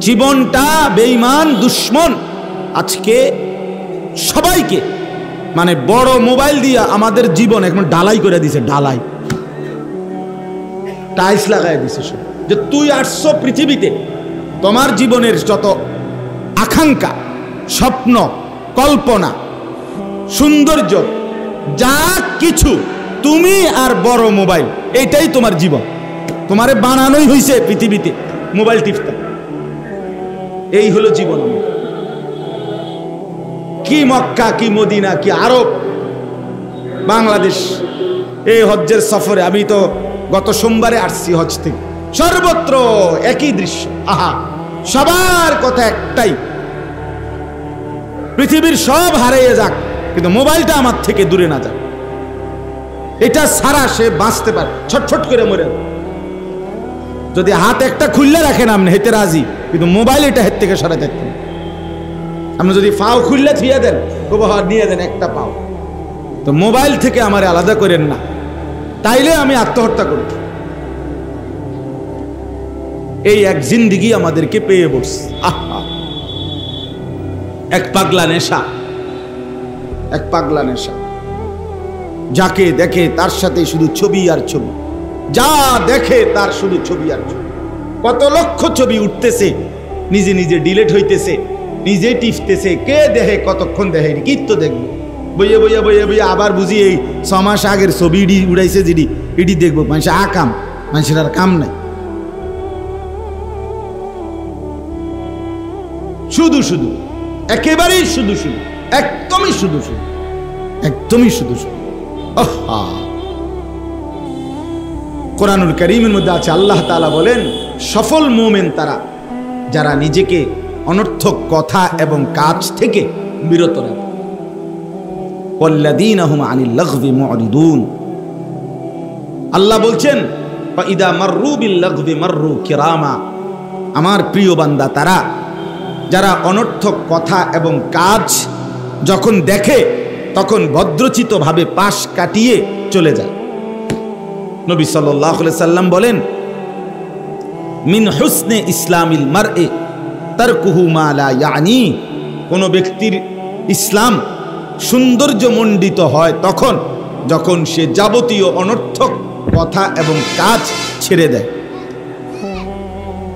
জীবনটা বেঈমান দুশ্মন আজকে সবাইকে মানে বড় মোবাইল দিয়া আমাদের জীবন এখন ঢালাই করে দিছে, ঢালাই টাইলস লাগাই দিছে যে তুই আসছো পৃথিবীতে, তোমার জীবনের যত আকাঙ্ক্ষা, স্বপ্ন, কল্পনা, সৌন্দর্য যা কিছু, তুমি আর বড় মোবাইল, এটাই তোমার জীবন। তোমারে বানানোই হয়েছে পৃথিবীতে মোবাইল টিপতে, এই হলো জীবন। কি মক্কা, কি মদিনা, কি আরব, বাংলাদেশ, এই হজ্জের সফরে আমি তো গত সোমবারে আসছি হজ থেকে, সর্বত্র একই দৃশ্য। আহা, সবার কথা একটাই, পৃথিবীর সব হারিয়ে যাক কিন্তু মোবাইলটা আমার থেকে দূরে না যাক। এটা ছাড়া সে বাঁচতে পারে, ছটফট করে মরে। যদি হাত একটা খুললে রাখেন আপনি হেতে রাজি, কিন্তু মোবাইল এটা হেত থেকে সরাই থাকতেন। আপনি যদি পাও খুললে থিয়ে দেন, নিয়ে দেন একটা পাও, তো মোবাইল থেকে আমার আলাদা করেন না, তাইলে আমি আত্মহত্যা করি। এই এক জিন্দিগি আমাদেরকে পেয়ে বসছে। আহা, এক পাগলা নেশা, এক পাগলা নেশা। যাকে দেখে তার সাথে শুধু ছবি আর ছবি, যা দেখে তার শুধু ছবি আর ছবি। কত লক্ষ ছবি উঠতেছে, নিজে নিজে ডিলেট হইতেছে, নিজে টিপতেছে। কে দেখে, কতক্ষণ দেখে, কি তো দেখবো, বইয়ে বইয়ে বইয়ে বইয়ে আবার বুঝি এই 6 মাস আগের ছবি ইডি উড়াইছে, জিডি ইডি দেখবো। মানুষের আকাম, মানুষের আর কাম নাই, শুধু শুধু, একেবারেই শুধু শুধু, একদমই শুধু শুধু, একদমই শুধু শুধু। কোরআনুল কারীমের মধ্যে আছে, আল্লাহ তাআলা বলেন সফল মুমিন তারা যারা নিজেকে অনর্থক কথা এবং কাজ থেকে বিরত রাখে। ওয়াল্লাযীনা হুম আনিল লাগবি মুরিদুন। আল্লাহ বলছেন ফাইদা মাররু বিল লাগবি মাররু কিরামা। আমার প্রিয় বান্দা তারা যারা অনর্থক কথা এবং কাজ যখন দেখে তখন ভদ্রচিতভাবে পাশ কাটিয়ে চলে যায়। নবী সাল্লাল্লাহু আলাইহি সাল্লাম বলেন মিন হুসনে ইসলামিল মার'i তারকুহু মা লা ইয়ানি। কোন ব্যক্তির ইসলাম সৌন্দর্যমণ্ডিত হয় তখন যখন সে যাবতীয় অনর্থক কথা এবং কাজ ছেড়ে দেয়।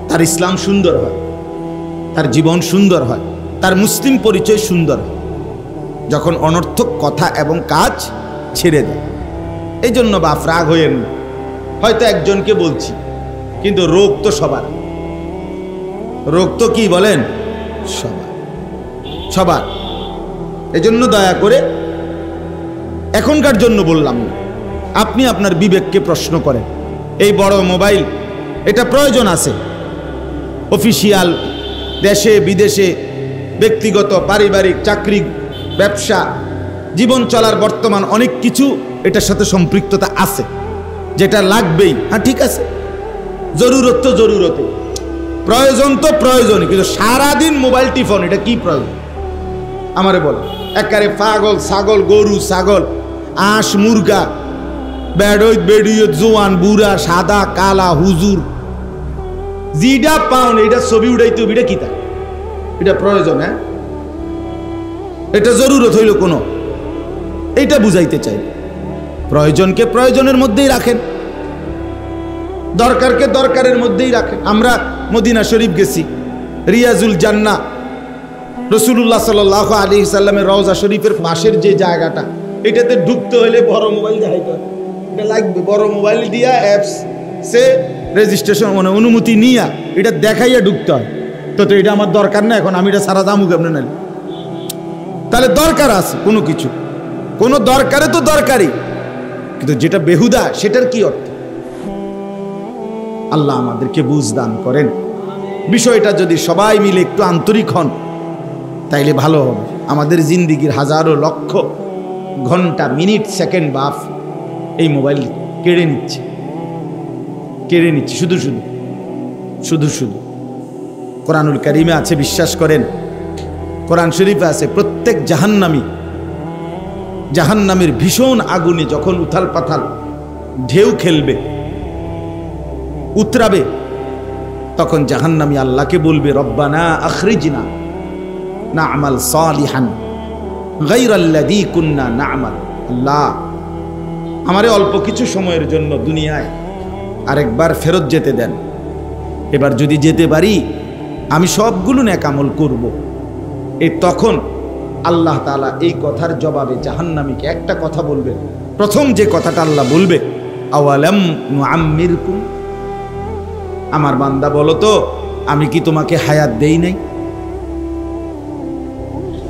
তার ইসলাম সুন্দর হয়, তার জীবন সুন্দর হয়, তার মুসলিম পরিচয় সুন্দর হয় যখন অনর্থক কথা এবং কাজ ছেড়ে দেয়। এই জন্য বাপ রাগ হইয়েন না, হয়তো একজনকে বলছি, কিন্তু রোগ তো সবার। রোগ তো কি বলেন, সবার সবার। এজন্য দয়া করে এখনকার জন্য বললাম না, আপনি আপনার বিবেককে প্রশ্ন করেন। এই বড় মোবাইল, এটা প্রয়োজন আছে, অফিসিয়াল, দেশে বিদেশে, ব্যক্তিগত, পারিবারিক, চাকরি, ব্যবসা, জীবন চলার বর্তমান অনেক কিছু এটার সাথে সম্পৃক্ততা আছে, যেটা লাগবেই। হ্যাঁ ঠিক আছে, জরুরত তো জরুরতে, প্রয়োজন তো প্রয়োজন, কিন্তু সারাদিন মোবাইল টিফোন, এটা কি প্রয়োজন আমারে বল। একারে পাগল ছাগল, গরু ছাগল, আঁশ মুরগা, বেড়ই বেড়িয়ে, জোয়ান বুড়া, সাদা কালা, হুজুর, জিডা পাউন এটা ছবি উঠাইতে হবে, এটা কি তা, এটা প্রয়োজন? হ্যাঁ, এটা জরুরত হইল কোন, এইটা বুঝাইতে চাই। প্রয়োজনকে প্রয়োজনের মধ্যেই রাখেন, দরকারকে দরকারের মধ্যেই রাখেন। আমরা মদিনা শরীফ গেছি, রিয়াজুল জান্নাহ, রাসূলুল্লাহ সাল্লাল্লাহু আলাইহি সাল্লামের রওজা শরীফের পাশের যে জায়গাটা, এটাতে ঢুকতে হলে বড় মোবাইল দেখাইতে হয়, এটা লাগবে। বড় মোবাইল দিয়া অ্যাপস সে রেজিস্ট্রেশন মানে অনুমতি নিয়া এটা দেখাইয়া ঢুকতে হয়। তো এটা আমার দরকার না, এখন আমি এটা সারা দামু কেমন নালি? তাহলে দরকার আছে কোনো কিছু, কোনো দরকারে তো দরকারই, কিন্তু যেটা বেহুদা সেটার কি অর্থ? আল্লাহ আমাদেরকে বুঝ দান করেন। বিষয়টা যদি সবাই মিলে একটু আন্তরিক হন তাইলে ভালো হবে। আমাদের জিন্দিগির হাজারো লক্ষ ঘন্টা, মিনিট, সেকেন্ড বাফ এই মোবাইল কেড়ে নিচ্ছে, কেড়ে নিচ্ছে শুধু শুধু শুধু শুধু। কোরআনুল কারীমে আছে, বিশ্বাস করেন, কোরআন শরীফে আছে, প্রত্যেক জাহান্নামী, জাহান্নামের ভীষণ আগুনে যখন উথাল পাথাল ঢেউ খেলবে, উতরাবে, তখন জাহান্নামী আল্লাহকে বলবে, রব্বানা আখরিজনা না'মাল সালিহান গায়রাল্লাযী কুন্না না'মাল। আল্লাহ, আমারে অল্প কিছু সময়ের জন্য দুনিয়ায় আরেকবার ফেরত যেতে দেন। এবার যদি যেতে পারি আমি সবগুলো নেক আমল করব। এই তখন আল্লাহ তাআলা এই কথার জবাবে জাহান্নামীকে একটা কথা বলবে। প্রথম যে কথাটা আল্লাহ বলবে, আওয়ালাম নুআম্মিরকুম, আমার বান্দা বলো তো আমি কি তোমাকে হায়াত দেই নাই?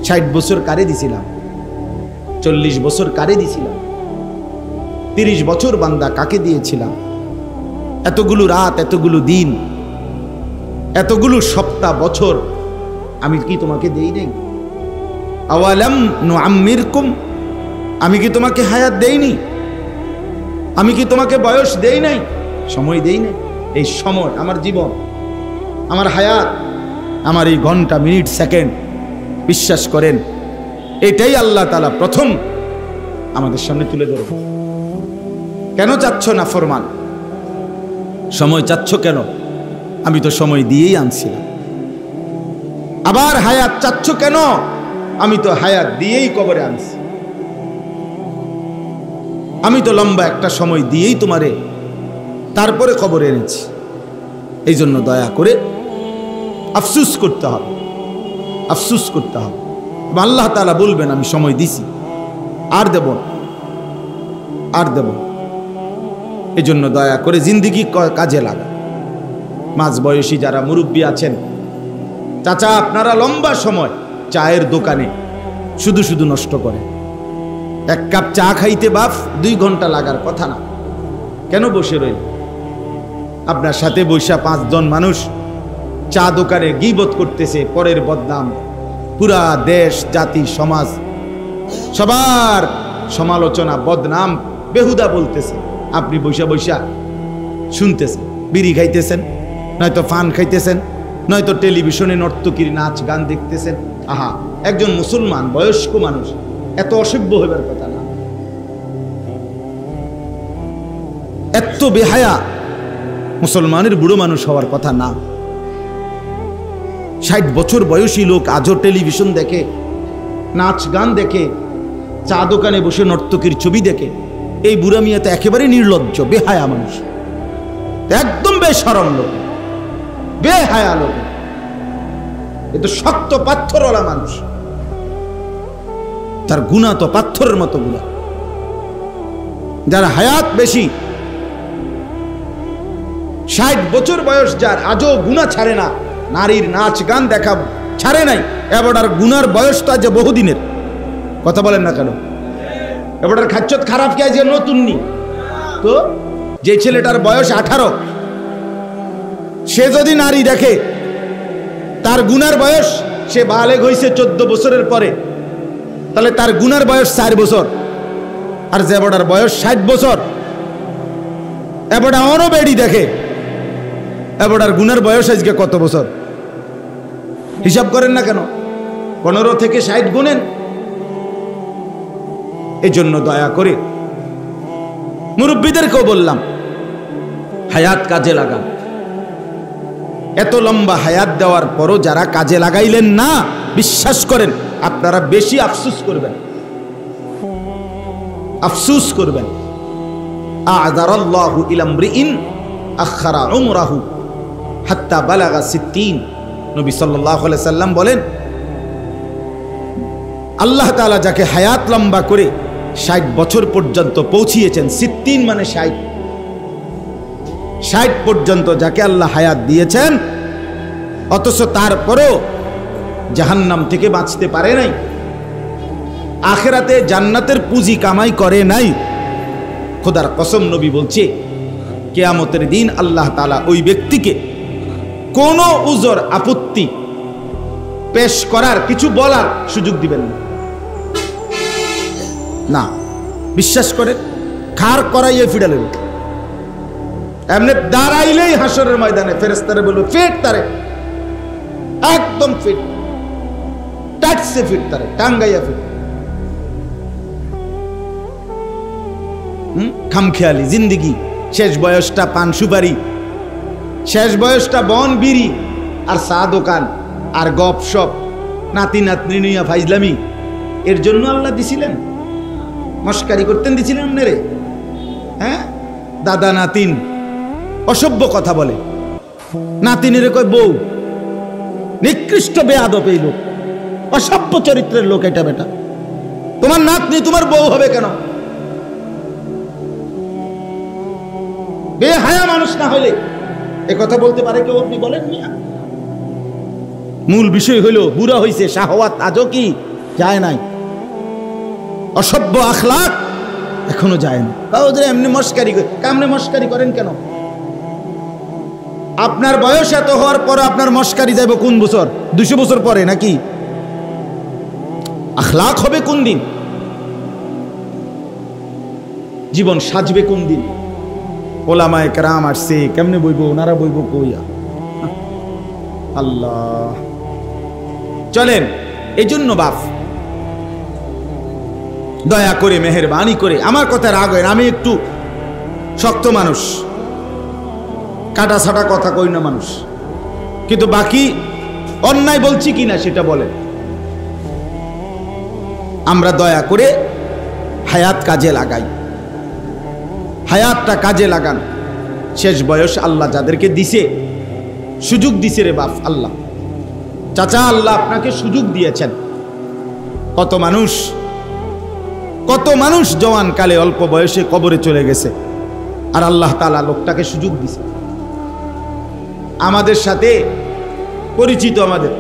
60 বছর কারে দিছিলাম, 40 বছর কারে দিছিলাম, 30 বছর বান্দা কাকে দিয়েছিলাম, এতগুলো রাত, এতগুলো দিন, এতগুলো সপ্তাহ, বছর আমি কি তোমাকে দেই নাই? আওয়ালাম নুআম্মিরকুম, আমি কি তোমাকে হায়াত দেইনি? আমি কি তোমাকে বয়স দেই নাই, সময় দেই নাই? এই সময়, আমার জীবন, আমার হায়াত, আমার এই ঘন্টা, মিনিট, সেকেন্ড, বিশ্বাস করেন এটাই আল্লাহ তাআলা প্রথম আমাদের সামনে তুলে ধরবে। কেন চাচ্ছ না ফরমান? সময় চাচ্ছ কেন? আমি তো সময় দিয়েই আনছিলাম। আবার হায়াত চাচ্ছ কেন? আমি তো হায়াত দিয়েই কবরে আনছি। আমি তো লম্বা একটা সময় দিয়েই তোমারে তারপরে কবরে এনেছি। এই জন্য দয়া করে আফসুস করতে হবে, আফসুস করতে হবে। আল্লাহ তাআলা বলবেন আমি সময় দিছি, আর দেব, আর দেব। এই জন্য দয়া করে জিন্দেগি কাজে লাগা। মাঝ বয়সী যারা মুরব্বী আছেন, চাচা আপনারা লম্বা সময় চায়ের দোকানে শুধু শুধু নষ্ট করে। এক কাপ চা খাইতে বাপ 2 ঘন্টা লাগার কথা না, কেন বসে রইল? আপনার সাথে বৈশা 5 জন মানুষ চা দোকানে গীবত করতেছে, পরের বদনাম, পুরা দেশ, জাতি, সমাজ সবার সমালোচনা, বদনাম, বেহুদা বলতেছে। আপনি বৈশা বৈশা শুনতেছেন, বিড়ি খাইতেছেন, নয়তো পান খাইতেছেন, নয়তো টেলিভিশনে নর্তকীর নাচ গান দেখতেছেন। আহা, একজন মুসলমান বয়স্ক মানুষ এত অসভ্য হইবার কথা না, এত বেহায়া মুসলমানের বুড়ো মানুষ হওয়ার কথা না। 60 বছর বয়সী লোক আজও টেলিভিশন দেখে, নাচ গান দেখে, চা দোকানে বসে নর্তকীর ছবি দেখে। এই বুড়া মিয়া তো একেবারে নির্লজ্জ, বেহায়া মানুষ, একদম বেশরম লোক, বেহায়া লোক। এ তো শক্ত পাথরওয়ালা মানুষ, তার গুনাহ তো পাথরের মতো গুনাহ। যার হায়াত বেশি, 60 বছর বয়স যার, আজও গুনাহ ছাড়ে না, নারীর নাচ গান দেখা ছাড়ে নাই। এবারটার গুনার বয়সটা যে বহুদিনের, কথা বলেন না কেন? এবারটার খাচ্ছত খারাপ কে যে নতুন নি তো? যে ছেলেটার বয়স 18, সে যদি নারী দেখে, তার গুনার বয়স, সে বালেগ হয়েছে 14 বছরের পরে, তাহলে তার গুনার বয়স 4 বছর। আর যে এবারটার বয়স 60 বছর, এবারটা অনও বেড়ি দেখে, এবারটার গুনার বয়স আজকে কত বছর? হিসাব করেন না কেন? 15 থেকে 60 গুনেন। এই জন্য দয়া করে মুরব্বীদেরকেও বললাম, হায়াত কাজে লাগান। এত লম্বা হায়াত দেওয়ার পরও যারা কাজে লাগাইলেন না, বিশ্বাস করেন আপনারা বেশি আফসোস করবেন, আফসোস করবেন। আ'যারাল্লাহু ইলা ইমরিইন আখারা উমরাহু হাত্তা বালাগা 60। নবী সাল্লাল্লাহু আলাইহি সাল্লাম বলেন, আল্লাহ তাআলা যাকে হায়াত লম্বা করে 60 বছর পর্যন্ত পৌঁছিয়েছেন, 60 মানে 60 পর্যন্ত যাকে আল্লাহ হায়াত দিয়েছেন, অথচ তারপরেও জাহান্নাম থেকে বাঁচতে পারে নাই, আখিরাতে জান্নাতের পুঁজি কামাই করে নাই, খোদার কসম নবী বলছে কিয়ামতের দিন আল্লাহ তাআলা ওই ব্যক্তিকে কোনো উযর, আপত্তি পেশ করার, কিছু বলার সুযোগ দিবেন না। বিশ্বাস করে খার করাইয়ে ফিডালেন, এমনি দাঁড়াইলেই হাসরের ময়দানে ফেরেশতারা বলবে ফিট তারে, একদম ফিট, টাচসে ফিট তারে, টাঙ্গাইয়া ফিট। খামখেয়ালি জিন্দেগি, শেষ বয়সটা পান সুপারি, শেষ বয়সটা বন বিড়ি আর চা দোকান আর গপ সপ, নাতি নাতনি নিয়া ফাইজলামি, এর জন্য আল্লাহ দিছিলেন? মস্কারি করতেন দিছিলেন আপনারে? হ্যাঁ, দাদা নাতিন অসভ্য কথা বলে, নাতিনেরে কয় বউ, নিকৃষ্ট বেয়াদব এই লোক, অসভ্য চরিত্রের লোক এটা। বেটা, তোমার নাতনি তোমার বউ হবে কেন? বেহায়া মানুষ না হলে এ কথা বলতে পারে কেউ? আপনি বলেন মিয়া। মূল বিষয় হইল বুড়া হইছে, শাহওয়াত আজও কি যায় নাই, অসভ্য আখলাক এখনো যায় না। ওদের এমনি মস্কারি করে, কামনে মস্কারি করেন কেন? আপনার বয়স এত হওয়ার পর আপনার মস্কারি যাইব কোন বছর? 200 বছর পরে নাকি? আখলাক হবে কোন দিন? জীবন সাজবে কোন দিন? ওলামায়ে কেরাম আসছে, কেমনে বইব? ওনারা বইব কইয়া? আল্লাহ। চলেন, এই জন্য বাপ দয়া করে মেহেরবানি করে, আমার কথা রাগ হয়, আমি একটু শক্ত মানুষ, কাটা ছাটা কথা কই না মানুষ, কিন্তু বাকি অন্যায় বলছি কিনা সেটা বলেন। আমরা দয়া করে হায়াত কাজে লাগাই, হায়াতটা কাজে লাগান। শেষ বয়স আল্লাহ যাদেরকে দিছে, সুযোগ দিছে রে বাপ আল্লাহ। চাচা, আল্লাহ আপনাকে সুযোগ দিয়েছেন। কত মানুষ জওয়ান কালে অল্প বয়সে কবরে চলে গেছে, আর আল্লাহ তাআলা লোকটাকে সুযোগ দিছে। আমাদের সাথে পরিচিত, আমাদের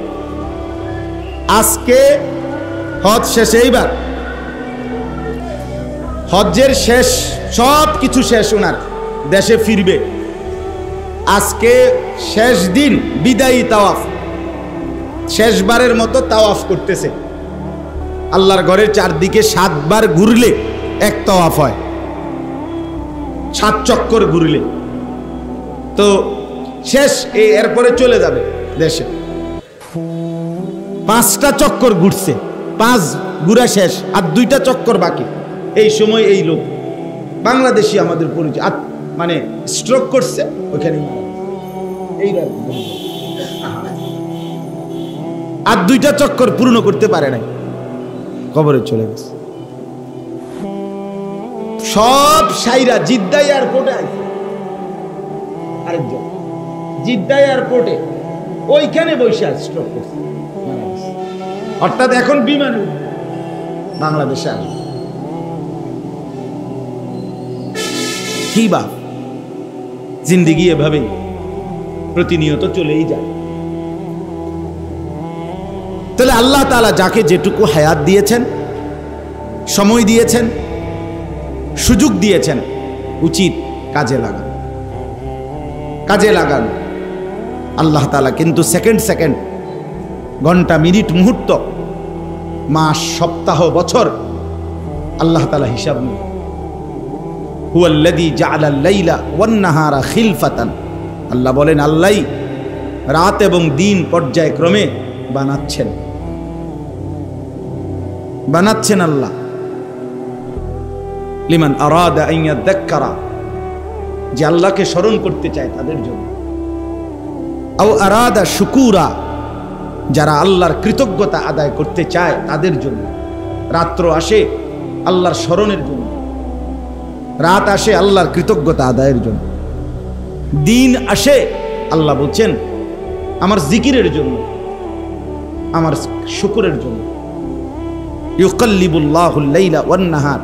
আজকে হজ শেষে, এইবার হজ্জের শেষ, সব কিছু শেষ, ওনার দেশে ফিরবে। আজকে শেষ দিন, বিদায়ী তাওয়াফ, শেষবারের মতো তাওয়াফ করতেছে। আল্লাহর ঘরের চারদিকে 7 বার ঘুরলে এক তাওয়াফ হয়, 7 চক্কর ঘুরলে। তো শেষ, এরপরে চলে যাবে দেশে। 5টা চক্কর ঘুরছে, 5 ঘুরা শেষ, আর 2টা চক্কর বাকি। এই সময় এই লোক বাংলাদেশি, আমাদের পরিচয়, মানে স্ট্রোক করছে ওইখানে, এই আর 2টা চক্কর পূর্ণ করতে পারে নাই, কবরে চলে গেছে। সব সাইরা জিদ্দা এয়ারপোর্টে আছে, আরেকজন জিদ্দা এয়ারপোর্টে ওইখানে বসে স্ট্রোক করছে, অর্থাৎ এখন বিমানে বাংলাদেশে আসবে। কি বা জিন্দেগি এভাবেই প্রতিনিয়ত চলেই যায়। তাহলে আল্লাহ তাআলা যাকে যেটুকু হায়াত দিয়েছেন, সময় দিয়েছেন, সুযোগ দিয়েছেন, উচিত কাজে লাগান, কাজে লাগান। আল্লাহ তাআলা কিন্তু সেকেন্ড, ঘন্টা, মিনিট, মুহূর্ত, মাস, সপ্তাহ, বছর আল্লাহ তাআলা হিসাব নেই। হুয়াল্লাযী জাআলাল লাইলা ওয়ান নাহারা খিলফাতান, আল্লাহ বলেন আল্লাহই রাত এবং দিন পর্যায়ক্রমে বানাচ্ছেন আল্লাহ। লিমান আরাদা আন ইয়াযাক্কারা, যে আল্লাহকে স্মরণ করতে চায় তাদের জন্য। আও আরাদা শুকুরা, যারা আল্লাহর কৃতজ্ঞতা আদায় করতে চায় তাদের জন্য। রাত্র আসে আল্লাহর স্মরণের জন্য, রাত আসে আল্লাহর কৃতজ্ঞতা আদায়ের জন্য, দিন আসে আল্লাহ বলছেন আমার জিকিরের জন্য, আমার শুকরের জন্য। ইউকাল্লিবুল্লাহুল লাইলা ওয়ান নাহার,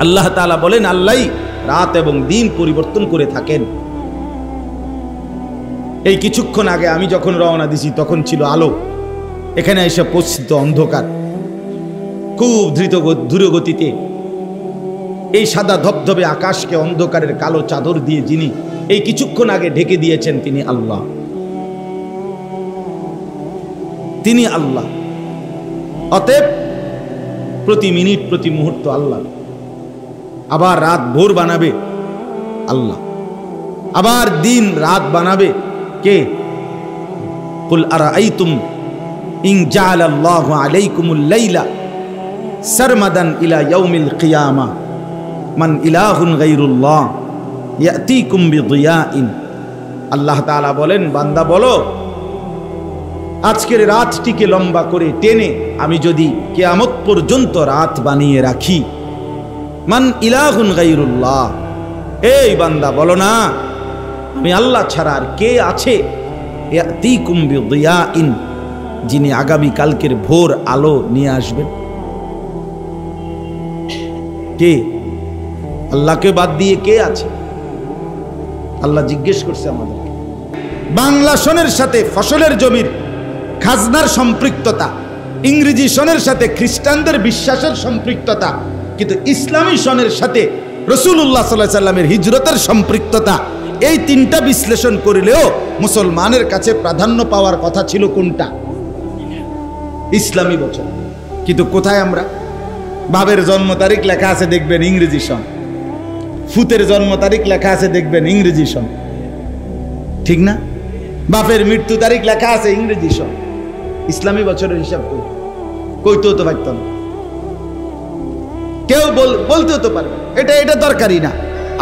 আল্লাহ তাআলা বলেন আল্লাহই রাত এবং দিন পরিবর্তন করে থাকেন। এই কিছুক্ষণ আগে আমি যখন রওনা দিছি তখন ছিল আলো, এখানে এসে পৌঁছিত অন্ধকার। খুব দ্রুত গতিতে এই সাদা ধবধবে আকাশকে অন্ধকারের কালো চাদর দিয়ে যিনি এই কিছুক্ষণ আগে ঢেকে দিয়েছেন তিনি আল্লাহ, তিনি আল্লাহ। অতএব প্রতি মিনিট, প্রতি মুহূর্ত আল্লাহ। আবার রাত ভোর বানাবে আল্লাহ, আবার দিন রাত বানাবে কে? কুল আরাআইতুম ইন জাআলাল্লাহু আলাইকুমুল লাইলা সারমাদান ইলা ইয়াউমিল কিয়ামা মান ইলাহুন গায়রুল্লাহ ইয়াতিকুম বিদিয়াইন আল্লাহ তাআলা বলেন, বান্দা বলো, আজকের রাতটিকে লম্বা করে টেনে আমি যদি কিয়ামত পর্যন্ত রাত বানিয়ে রাখি, মান ইলাহুন গায়রুল্লাহ, এই বান্দা বলো না আমি আল্লাহ ছাড়া আর কে আছে, ইয়াতিকুম বিদিয়াইন, যিনি আগামী কালকের ভোর আলো নিয়ে আসবেন। কে? আল্লাহকে বাদ দিয়ে কে আছে? আল্লাহ জিজ্ঞেস করছে আমাদেরকে। বাংলা সনের সাথে ফসলের জমির খাজনার সম্পৃক্ততা, ইংরেজি সনের সাথে খ্রিস্টানদের বিশ্বাসের সম্পৃক্ততা, কিন্তু ইসলামী সনের সাথে রাসূলুল্লাহ সাল্লাল্লাহু আলাইহি সাল্লামের হিজরতের সম্পৃক্ততা, এই তিনটা বিশ্লেষণ করলেও মুসলমানের কাছে প্রাধান্য পাওয়ার কথা ছিল কোনটা? ইসলামী বছর। কিন্তু কোথায় আমরা? বাবের জন্ম তারিখ লেখা আছে দেখবেন ইংরেজি সন, ফুতের জন্ম তারিখ লেখা আছে দেখবেন ইংরেজি সন, ঠিক না? বাপের মৃত্যু তারিখ লেখা আছে ইংরেজি সন। ইসলামী বছরের হিসাব করি কইতেও তো পারত না, কেউ বলতেও তো পারবে এটা দরকারই না।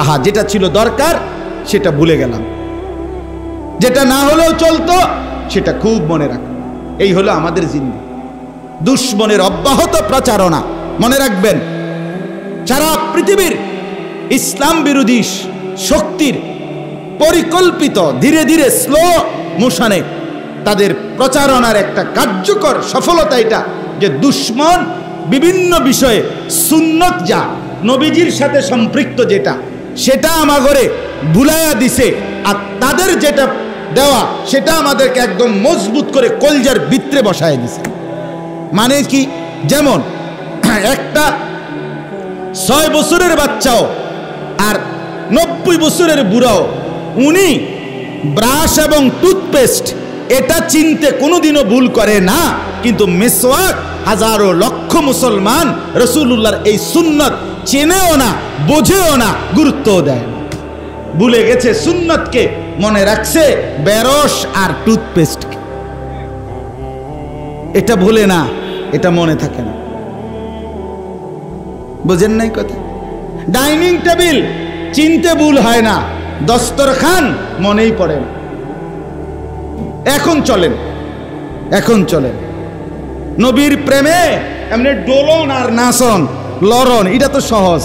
আহা, যেটা ছিল দরকার সেটা ভুলে গেলাম, যেটা না হলেও চলতো সেটা খুব মনে রাখ। এই হলো আমাদের জিন্দেগি। দুশ্মনের অব্যাহত প্রচারণা, মনে রাখবেন, সারা পৃথিবীর ইসলাম বিরোধী শক্তির পরিকল্পিত ধীরে ধীরে স্লো মোশনে তাদের প্রচারণার একটা কার্যকর সফলতা এটা যে দুশ্মন বিভিন্ন বিষয়ে সুন্নত যা নবীজির সাথে সম্পৃক্ত যেটা সেটা আমাগরে ভুলাইয়া দিছে, আর তাদের যেটা দেওয়া সেটা আমাদেরকে একদম মজবুত করে কলজার ভিতরে বসায় দিছে। মানে কি? যেমন একটা 6 বছরের বাচ্চাও আর 90 বছরের বুড়াও উনি ব্রাশ এবং টুথপেস্ট এটা চিনতে কোনোদিনও ভুল করে না, কিন্তু মিসওয়াক হাজারো লক্ষ মুসলমান রাসূলুল্লাহর এই সুন্নত চেনেও না, বোঝেও না, গুরুত্বও দেয় না, ভুলে গেছে সুন্নতকে, মনে রাখছে বেরস আর টুথপেস্টকে। এটা ভুলে না, এটা মনে থাকে না, বুঝেন নাই কথা? ডাইনিং টেবিল চিনতে ভুল হয় না, দস্তরখান মনেই পড়ে না। এখন চলেন নবীর প্রেমে এমনি ডোলন আর নাচন লরণ, এটা তো সহজ,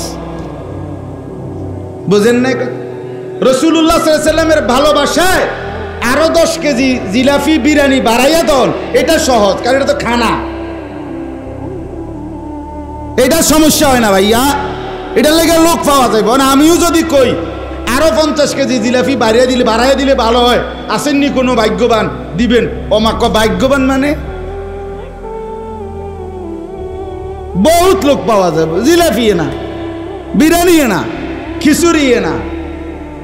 বুঝেন নাই? রাসূলুল্লাহ সাল্লাল্লাহু আলাইহি সাল্লামের ভালোবাসায় আরো 10 কেজি জিলাপি বিরিয়ানি বাড়াইয়া দন, এটা সহজ, কারণ এটা তো খানা, এটা সমস্যা হয় না ভাইয়া, এটা লেগে লোক পাওয়া যাবে না। আমিও যদি কই আরো 50 কেজি জিলাপি বাড়াইয়া দিলে ভালো হয়, আসেননি কোনো ভাগ্যবান দিবেন? অমাক ভাগ্যবান মানে বহুত লোক পাওয়া যাবে, জিলাপি না, বিরিয়ানি না, খিচুড়ি না,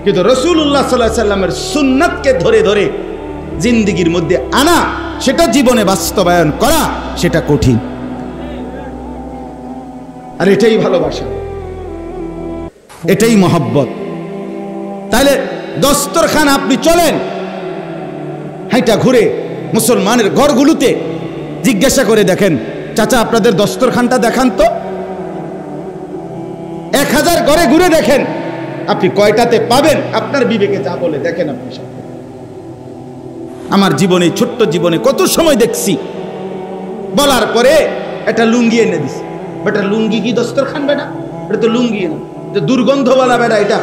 কিন্তু রাসূলুল্লাহ সাল্লাল্লাহু আলাইহি সাল্লামের সুন্নাতকে ধরে ধরে জিন্দেগির মধ্যে আনা, সেটা জীবনে বাস্তবায়ন করা, সেটা কঠিন। আর এটাই ভালোবাসা, এটাই মহব্বত। তাহলে দস্তরখান আপনি চলেন হাইটা ঘুরে মুসলমানের ঘরগুলোতে জিজ্ঞাসা করে দেখেন, চাচা আপনাদের দস্তরখানটা দেখান তো। 1000 ঘরে ঘুরে দেখেন, আপনি কয়টাতে পাবেন? আপনার বিবেকে যা বলে দেখেন আপনি। আমার জীবনে, ছোট্ট জীবনে কত সময় দেখছি বলার পরে একটা লুঙ্গি এনে দিছে, বেটা লুঙ্গি কি দস্তরখান? বেটা এটা তো লুঙ্গি না, দুর্গন্ধওয়ালা বেটা। এটা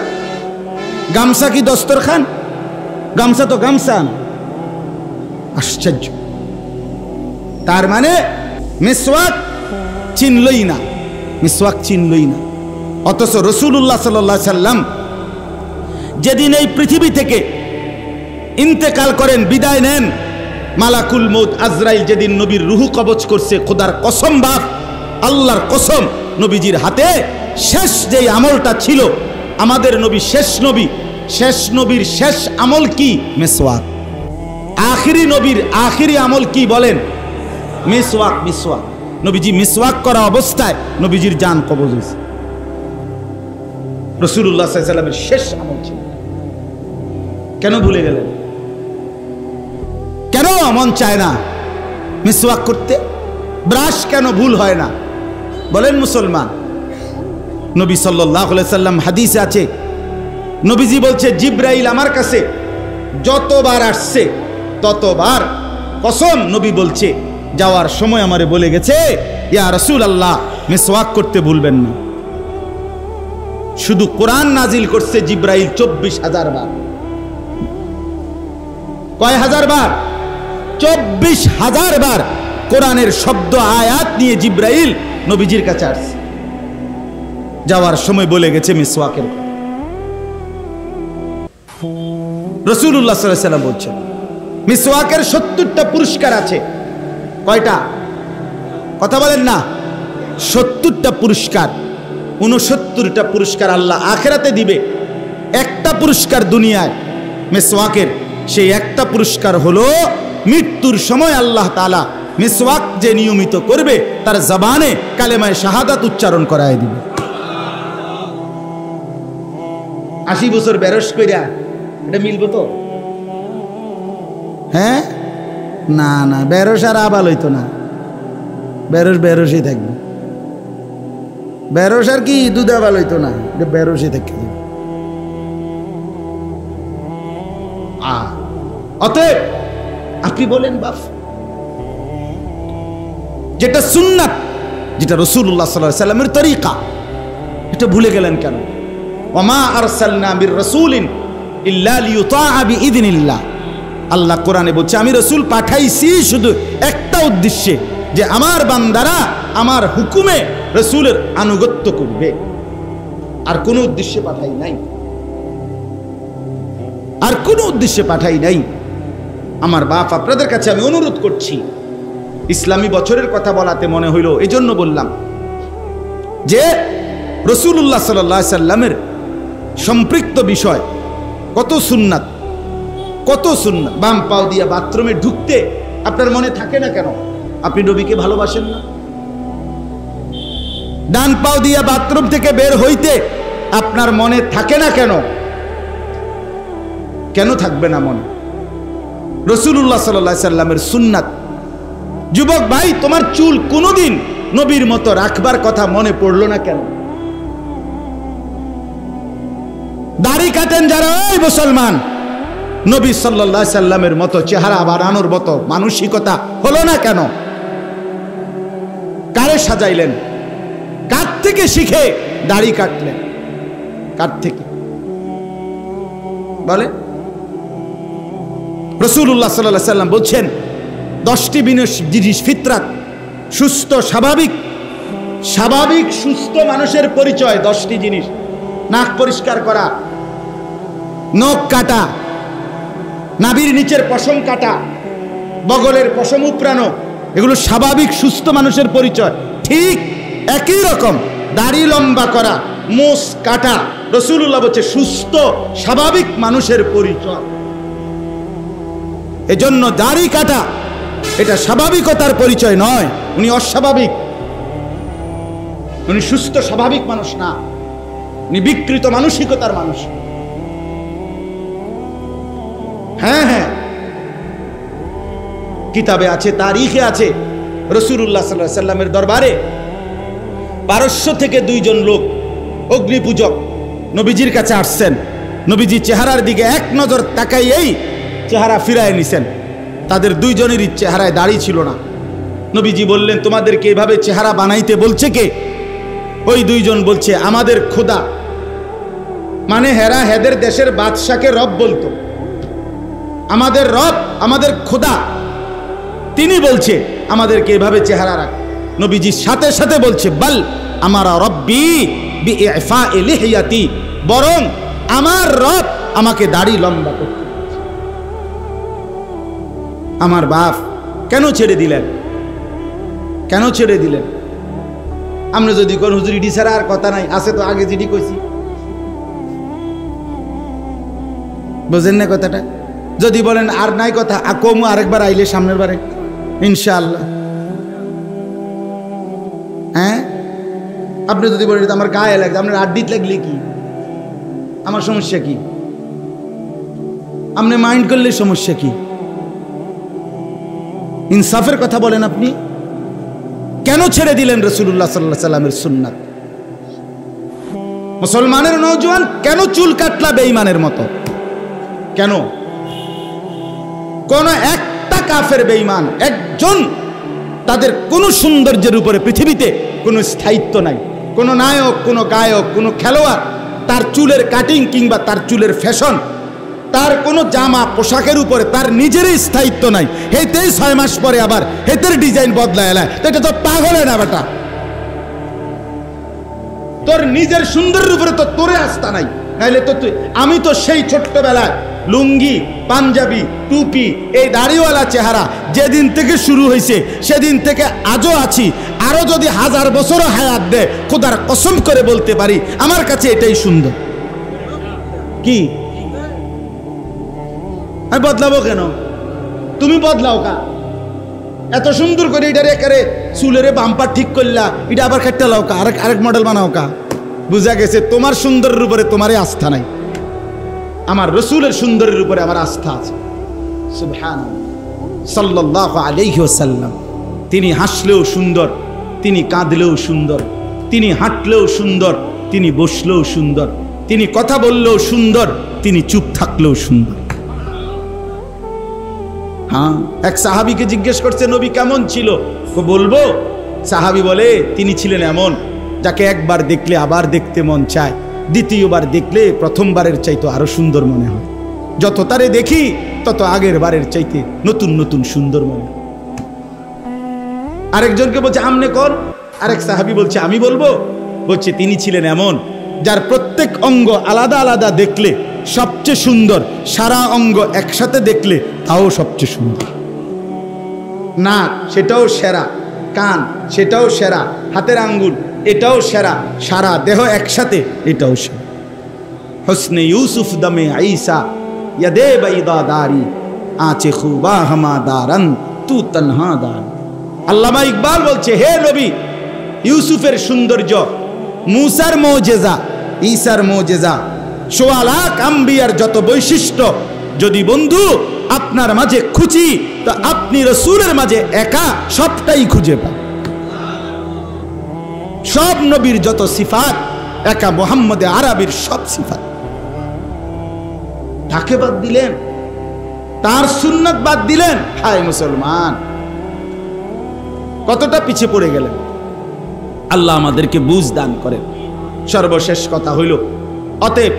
গামছা কি দস্তরখান? গামছা তো গামছা না। আশ্চর্য। তার মানে মিসওয়াক চিনলই না, অথচ রাসূলুল্লাহ সাল্লাল্লাহু আলাইহি সাল্লাম যেদিন এই পৃথিবী থেকে ইন্তেকাল করেন, বিদায় নেন, মালাকুল মউত আজরাইল যেদিন নবীর রূহ কবজ করছে, খোদার কসম বাপ, আল্লাহর কসম, নবীজির হাতে শেষ যেই আমলটা ছিল, আমাদের নবী শেষ নবীর শেষ আমল কি? মিসওয়াক। আখিরি নবীর আখিরি আমল কি বলেন? মিসওয়াক। নবীজি মিসওয়াক করা অবস্থায় নবীজির জান কবজ হয়েছে। রাসূলুল্লাহ সাল্লাল্লাহু আলাইহি সাল্লামের শেষ আমল ছিল। কেন ভুলে গেলেন? কেন মন চায় না মিসওয়াক করতে? ব্রাশ কেন ভুল হয় না বলেন মুসলমান? নবী সাল্লাল্লাহু আলাইহি সাল্লাম হাদিসে আছে, নবীজি বলছে জিব্রাইল আমার কাছে যতবার আসছে ততবার কসম নবী বলছে যাওয়ার সময় আমারে বলে গেছে, ইয়া রাসূলুল্লাহ মিসওয়াক করতে ভুলবেন না। শুধু কোরআন নাজিল করছে জিব্রাইল 24,000 বার। কয় হাজার বার? 24,000 বার কোরআনের শব্দ আয়াত নিয়ে জিব্রাইল নবীজির কাছে আসছে। যাওয়ার সময় বলে গেছে মিসওয়াকের কথা। রাসূলুল্লাহ সাল্লাল্লাহু আলাইহি ওয়াসাল্লাম বলছেন মিসওয়াকের 70টা পুরস্কার আছে। কয়টা? কথা বলেন না। 70টা পুরস্কার। 69টা পুরস্কার আল্লাহ আখিরাতে দিবে। একটা পুরস্কার দুনিয়ায় মিসওয়াকের, সেই একটা পুরস্কার হলো মৃত্যুর সময় আল্লাহ তাআলা মিসওয়াক যে নিয়মিত করবে তার জবানে কালেমায়ে শাহাদাত উচ্চারণ করায় দিবে। 80 বছর বেরস কইরা এটা মিলবো তো? হ্যাঁ না না, বেরস আর আবাল হইতো না। বেরস বেরসই থাকবে। বেরস আর কি দুধ আবাল হইতো না, এটা বেরসই থাকবে। অতএব আপনি বলেন বাপ, যেটা সুন্নাত, যেটা রাসূলুল্লাহ সাল্লাল্লাহু আলাইহি ওয়াসাল্লামের তরিকা, এটা ভুলে গেলেন কেন? ওয়ামা আরসালনা মির রাসূলিন ইল্লা লিইউতাআ বিইذনিল্লাহ। আল্লাহ কোরআনে বলছে আমি রাসূল পাঠাইছি শুধু একটা উদ্দেশ্যে, যে আমার বান্দারা আমার হুকুমে রাসূলের আনুগত্য করবে। আর কোনো উদ্দেশ্যে পাঠাই নাই, আর কোনো উদ্দেশ্যে পাঠাই নাই। আমার বাপ আপনাদের কাছে আমি অনুরোধ করছি, ইসলামী বছরের কথা বলাতে মনে হইল, এই জন্য বললাম যে রাসূলুল্লাহ সাল্লাল্লাহু আলাইহি সাল্লামের সম্পৃক্ত বিষয় কত সুন্নাত, কত সুন্নাত। বাম পাও দিয়া বাথরুমে ঢুকতে আপনার মনে থাকে না কেন? আপনি নবীকে ভালোবাসেন না? ডান পাও দিয়া বাথরুম থেকে বের হইতে আপনার মনে থাকে না কেন? কেন থাকবে না মনে? রাসূলুল্লাহ সাল্লাল্লাহু আলাইহি সাল্লামের সুন্নাত। যুবক ভাই, তোমার চুল কোনোদিন নবীর মতো রাখবার কথা মনে পড়লো না কেন? দাড়ি কাটেন যারা, ওই মুসলমান, নবী সাল্লাল্লাহু আলাইহি সাল্লামের মতো চেহারা বানানোর মতো মানসিকতা হলো না কেন? কারে সাজাইলেন? কার থেকে শিখে দাড়ি কাটলেন? কার থেকে বলে? রাসূলুল্লাহ সাল্লাল্লাহু আলাইহি সাল্লাম বলছেন 10টি জিনিস ফিতরাত, সুস্থ স্বাভাবিক স্বাভাবিক সুস্থ মানুষের পরিচয় 10টি জিনিস। নাক পরিষ্কার করা, নখ কাটা, নাভির নিচের পশম কাটা, বগলের পশম উপড়ানো, এগুলো স্বাভাবিক সুস্থ মানুষের পরিচয়। ঠিক একই রকম দাড়ি লম্বা করা, মোষ কাটা, রাসূলুল্লাহ বলছে সুস্থ স্বাভাবিক মানুষের পরিচয়। এজন্য দাড়ি কাটা এটা স্বাভাবিকতার পরিচয় নয়, উনি অস্বাভাবিক, উনি সুস্থ স্বাভাবিক মানুষ না, উনি বিকৃত মানসিকতার মানুষ। হ্যাঁ হ্যাঁ, কিতাবে আছে, তারিখে আছে, রাসূলুল্লাহ সাল্লাল্লাহু আলাইহি সাল্লামের দরবারে পারস্য থেকে 2 জন লোক অগ্নিপূজক নবীজির কাছে আসছেন। নবীজি চেহারার দিকে এক নজর তাকাইয়েই চেহারা ফিরায় নিছেন। তাদের 2 জনেরই চেহারায় দাড়ি ছিল না। নবীজি বললেন, তোমাদেরকে এভাবে চেহারা বানাইতে বলছে কে? ওই 2 জন বলছে, আমাদের খোদা, মানে হেরা হেদের দেশের বাদশাকে রব বলতো। আমাদের রব, আমাদের খোদা, তিনি বলছে আমাদেরকে এভাবে চেহারা রাখ। নবীজি সাথে সাথে বলছে, বল আমারা রব্বি বিইফা'i লিহিয়াতি, বরং আমার রব আমাকে দাড়ি লম্বা করতে। আমার বাপ কেন ছেড়ে দিলেন? কেন ছেড়ে দিলেন? আমরা যদি কোন হুজুর ইডি ছাড়া আর কথা নাই, আছে তো আগে যেটি কইছি, বুঝেন না কথাটা? যদি বলেন আর নাই কথা, কমু আরেকবার আইলে সামনের বারে ইনশাআল্লাহ। হ্যাঁ, আপনি যদি বলেন আমার গায়ে লাগবে, আপনার আড্ডিত লাগলে কি, আমার সমস্যা কি? আপনি মাইন্ড করলে সমস্যা কি? ইনসাফের কথা বলেন আপনি। কেন ছেড়ে দিলেন রাসূলুল্লাহ সাল্লাল্লাহু আলাইহি সাল্লামের সুন্নাত? মুসলমানের নওজোয়ান কেন চুল কাটলা বেঈমানের মতো? কেন? কোন একটা কাফের বেঈমান একজন তাদের কোন সৌন্দর্যের উপরে পৃথিবীতে কোনো স্থায়িত্ব নাই। কোন নায়ক, কোন গায়ক, কোন খেলোয়াড় তার চুলের কাটিং কিংবা তার চুলের ফ্যাশন, তার কোনো জামা পোশাকের উপরে তার নিজেরই স্থায়িত্ব নাই। হেতেই 6 মাস পরে আবার হেতের ডিজাইন বদলায় এলায়, এটা তো পাগল না বেটা। তোর নিজের সুন্দরের উপরে তো তোরে আস্থা নাই, নাইলে তো তুই, আমি তো সেই ছোট্টবেলায় লুঙ্গি, পাঞ্জাবি, টুপি, এই দাড়িওয়ালা চেহারা যেদিন থেকে শুরু হয়েছে সেদিন থেকে আজও আছি। আরো যদি 1000 বছরও হায়াত দে, খোদার কসম করে বলতে পারি আমার কাছে এটাই সুন্দর। কি আমি বদলাবো কেন? তুমি বদলাও কা? এত সুন্দর করে এটারে একারে চুলের বাম্পার ঠিক করলা, এটা আবার কাটতে লাও কা, আরেক মডেল বানাও কা? বুঝা গেছে তোমার সুন্দরের উপরে তোমারই আস্থা নাই, আমার রসুলের সুন্দরের উপরে আমার আস্থা আছে। সুবহানাল্লাহ সাল্লাল্লাহু আলাইহি ওয়াসাল্লাম, তিনি হাসলেও সুন্দর, তিনি কাঁদলেও সুন্দর, তিনি হাঁটলেও সুন্দর, তিনি বসলেও সুন্দর, তিনি কথা বললেও সুন্দর, তিনি চুপ থাকলেও সুন্দর। হ্যাঁ, এক সাহাবীকে জিজ্ঞেস করছে নবী কেমন ছিল, বলবো? সাহাবী বলে তিনি ছিলেন এমন যাকে একবার দেখলে আবার দেখতে মন চায়, দ্বিতীয়বার দেখলে প্রথমবারের চাইতে আরো সুন্দর মনে হয়, যত তারে দেখি তত আগের বারের চাইতে নতুন নতুন সুন্দর মনে হয়। আরেকজনকে বলছে আমনে কর, আরেক সাহাবী বলছে আমি বলবো। বলছে তিনি ছিলেন এমন যার প্রত্যেক অঙ্গ আলাদা আলাদা দেখলে সবচেয়ে সুন্দর, সারা অঙ্গ একসাথে দেখলে তাও সবচেয়ে সুন্দর। নাক সেটাও সেরা, কান সেটাও সেরা, হাতের আঙ্গুল এটাও সেরা, সারা দেহ একসাথে এটাও সেরা। হোসনে ইউসুফ দমে আইসা ইয়াদে বাইদাদারি আঁচে খুবা হামাদারান তু তনহা দার। আল্লামা ইকবাল বলছে হে নবী, ইউসুফের সৌন্দর্য, মুসার মুজিজা, ঈসার মুজিজা, ১৬ লাখ আম্বিয়ার যত বৈশিষ্ট্য যদি বন্ধু আপনার মাঝে খুঁজি তো আপনি রসুলের মাঝে একা সবটাই খুঁজে পান। সব নবীর যত সিফাত একা মুহাম্মদে আরবির সব সিফাত। তাকে বাদ দিলেন, তার সুন্নাত বাদ দিলেন। হায় মুসলমান, কতটা পিছিয়ে পড়ে গেলেন। আল্লাহ আমাদেরকে বুঝ দান করেন। সর্বশেষ কথা হইল, অতএব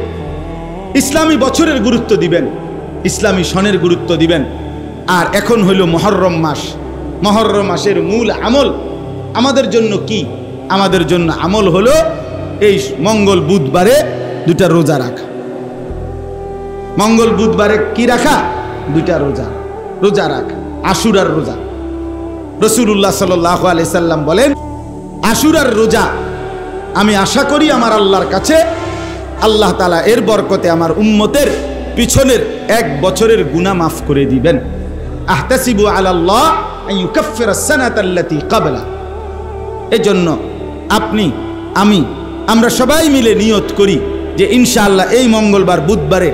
ইসলামী বছরের গুরুত্ব দিবেন, ইসলামী সনের গুরুত্ব দিবেন। আর এখন হইল মুহররম মাস। মুহররম মাসের মূল আমল আমাদের জন্য কি? আমাদের জন্য আমল হলো এই মঙ্গল বুধবারে 2টা রোজা রাখা। মঙ্গল বুধবারে কি রাখা? 2টা রোজা রাখা, আশুরার রোজা। রাসূলুল্লাহ সাল্লাল্লাহু আলাইহি সাল্লাম বলেন, আশুরার রোজা আমি আশা করি আমার আল্লাহর কাছে আল্লাহ তাআলা এর বরকতে আমার উম্মতের পিছনের 1 বছরের গুনাহ মাফ করে দিবেন। আহতাসিবু আলাল্লাহ আন ইউকাফফিরা আস-সানাতা আল্লাতী ক্বাবলা। এজন্য আপনি আমি আমরা সবাই মিলে নিয়ত করি যে ইনশাআল্লাহ এই মঙ্গলবার বুধবারে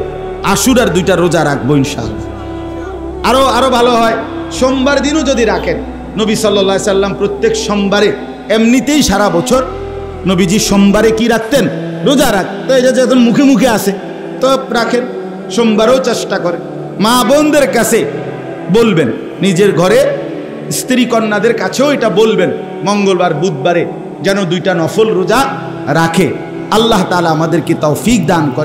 আশুরার 2টা রোজা রাখবো ইনশাআল্লাহ। আরো ভালো হয় সোমবার দিনও যদি রাখেন। নবী সাল্লাল্লাহু আলাইহি সাল্লাম প্রত্যেক সোমবারে, এমনিতেই সারা বছর নবীজি সোমবারে কি রাখতেন? রোজা রাখতেন। এই যে এখন মুখে মুখে আসে তো রাখেন, সোমবারও চেষ্টা করে। মা বোনদের কাছে বলবেন, নিজের ঘরে স্ত্রী কন্যাদের কাছেও এটা বলবেন, মঙ্গলবার বুধবারে যেন 2টা নফল রোজা রাখে। আল্লাহ তাআলা আমাদেরকে তৌফিক দান করে।